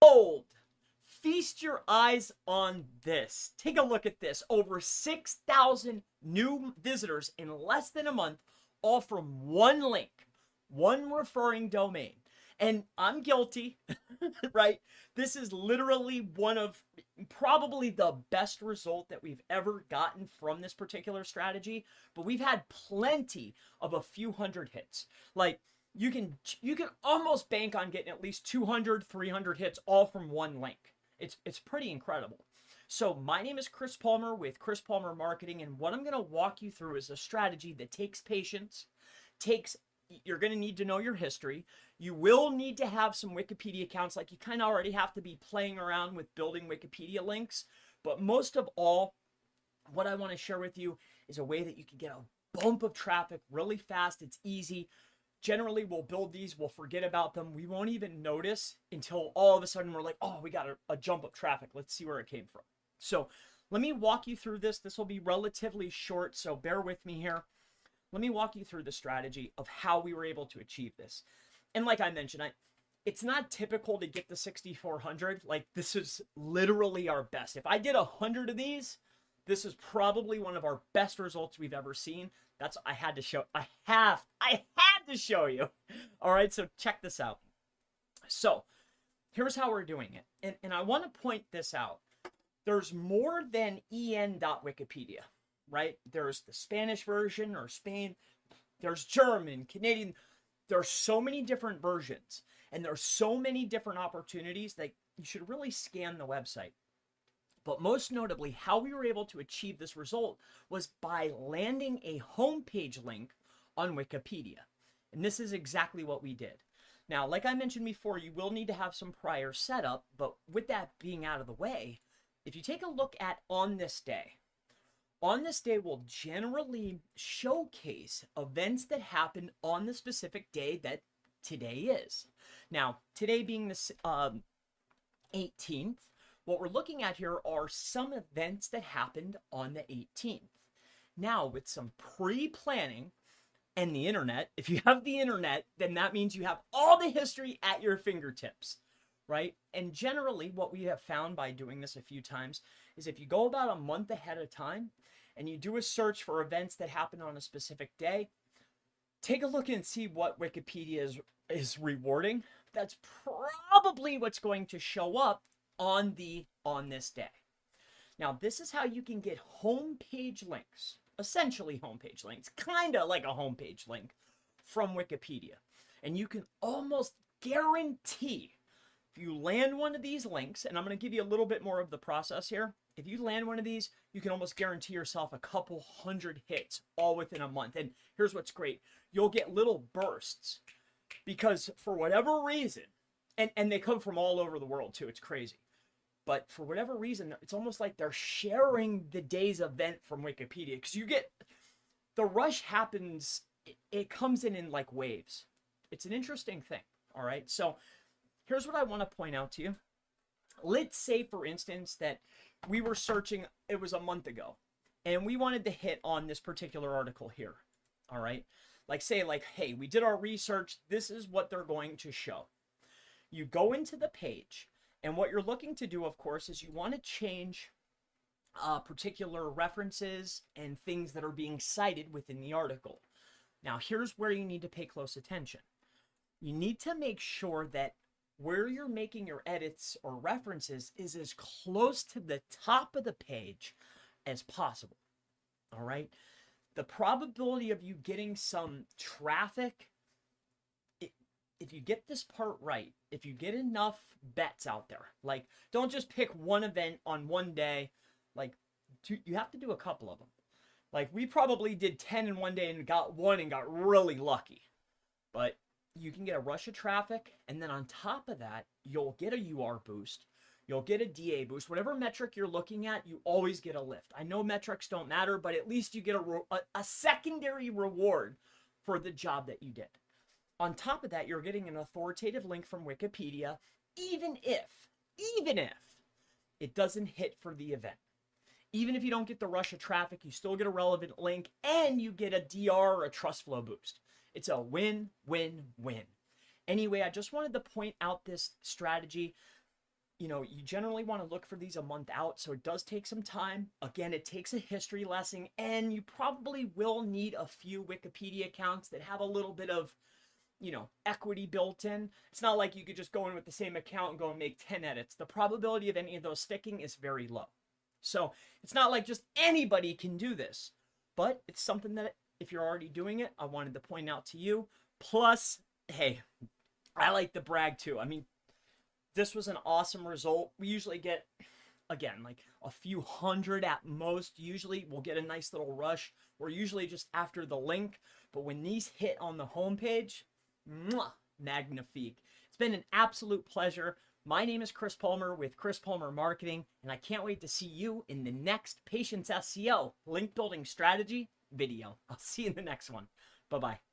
Behold, feast your eyes on this. Take a look at this. Over 6,000 new visitors in less than a month, all from one link, one referring domain. And I'm guilty, right? This is literally one of probably the best result that we've ever gotten from this particular strategy, but we've had plenty of a few hundred hits. Like, you can almost bank on getting at least 200, 300 hits all from one link. It's pretty incredible. So my name is Chris Palmer with Chris Palmer Marketing, and what I'm going to walk you through is a strategy that takes patience, takes you're going to need to know your history. You will need to have some Wikipedia accounts, like you kind of already have to be playing around with building Wikipedia links. But most of all, what I want to share with you is a way that you can get a bump of traffic really fast. It's easy. Generally, we'll build these, we'll forget about them. We won't even notice until all of a sudden we're like, oh, we got a jump of traffic. Let's see where it came from. So let me walk you through this. This will be relatively short, so bear with me here. Let me walk you through the strategy of how we were able to achieve this. And like I mentioned, it's not typical to get the 6,400. Like, this is literally our best. If I did 100 of these, this is probably one of our best results we've ever seen. That's I had to show. I had to show you. All right, so check this out. So here's how we're doing it. And I want to point this out. There's more than en.wikipedia, right? There's the Spanish version, or Spain. There's German, Canadian. There's so many different versions, and there's so many different opportunities that you should really scan the website. But most notably, how we were able to achieve this result was by landing a homepage link on Wikipedia. And this is exactly what we did. Now, like I mentioned before, you will need to have some prior setup, but with that being out of the way, if you take a look at on this day will generally showcase events that happen on the specific day that today is. Now, today being the 18th, what we're looking at here are some events that happened on the 18th. Now, with some pre-planning and the internet, if you have the internet, then that means you have all the history at your fingertips, right? And generally, what we have found by doing this a few times is if you go about a month ahead of time and you do a search for events that happen on a specific day, take a look and see what Wikipedia is rewarding. That's probably what's going to show up on this day. Now, this is how you can get homepage links, essentially homepage links, kind of like a homepage link from Wikipedia. And you can almost guarantee, if you land one of these links, and I'm going to give you a little bit more of the process here. If you land one of these, you can almost guarantee yourself a couple hundred hits all within a month. And here's what's great. You'll get little bursts because for whatever reason, and they come from all over the world too. It's crazy. But for whatever reason, it's almost like they're sharing the day's event from Wikipedia, because you get the rush happens. It comes in like waves. It's an interesting thing. All right. So here's what I want to point out to you. Let's say, for instance, that we were searching, it was a month ago, and we wanted to hit on this particular article here. All right. Like, say, like, hey, we did our research. This is what they're going to show. You go into the page. And what you're looking to do, of course, is you want to change particular references and things that are being cited within the article. Now, here's where you need to pay close attention. You need to make sure that where you're making your edits or references is as close to the top of the page as possible. All right? The probability of you getting some traffic, if you get this part right, if you get enough bets out there, like, don't just pick one event on one day, like, you have to do a couple of them. Like, we probably did 10 in one day and got one and got really lucky. But you can get a rush of traffic, and then on top of that, you'll get a UR boost, you'll get a DA boost. Whatever metric you're looking at, you always get a lift. I know metrics don't matter, but at least you get a secondary reward for the job that you did. On top of that, you're getting an authoritative link from Wikipedia, even if it doesn't hit for the event. Even if you don't get the rush of traffic, you still get a relevant link, and you get a DR or a trust flow boost. It's a win, win, win. Anyway, I just wanted to point out this strategy. you generally want to look for these a month out, so it does take some time. Again, it takes a history lesson, and you probably will need a few Wikipedia accounts that have a little bit of, equity built in. It's not like you could just go in with the same account and go and make 10 edits. The probability of any of those sticking is very low. So it's not like just anybody can do this, but it's something that if you're already doing it, I wanted to point out to you. Plus, hey, I like to brag too. I mean, this was an awesome result. We usually get, again, like a few hundred at most. Usually we'll get a nice little rush. We're usually just after the link. But when these hit on the homepage, magnifique. It's been an absolute pleasure. My name is Chris Palmer with Chris Palmer Marketing, and I can't wait to see you in the next Patience SEO link building strategy video. I'll see you in the next one. Bye-bye.